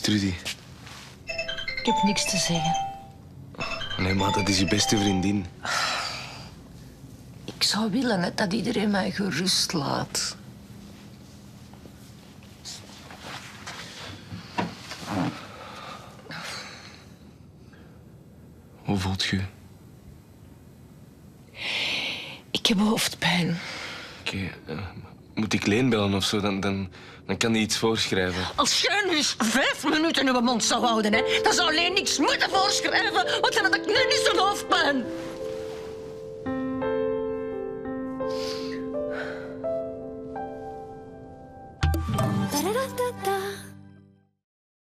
Trudy? Ik heb niks te zeggen. Nee, maar dat is je beste vriendin. Ik zou willen hè, dat iedereen mij gerust laat. Hoe voelt je? Ik heb hoofdpijn. Oké, moet ik Leen bellen of zo? Dan kan hij iets voorschrijven. Als jij nu eens 5 minuten in uw mond zou houden, hè, dan zou alleen niks moeten voorschrijven, want dan had ik nu niet zo'n hoofdpijn. Da-da-da-da-da.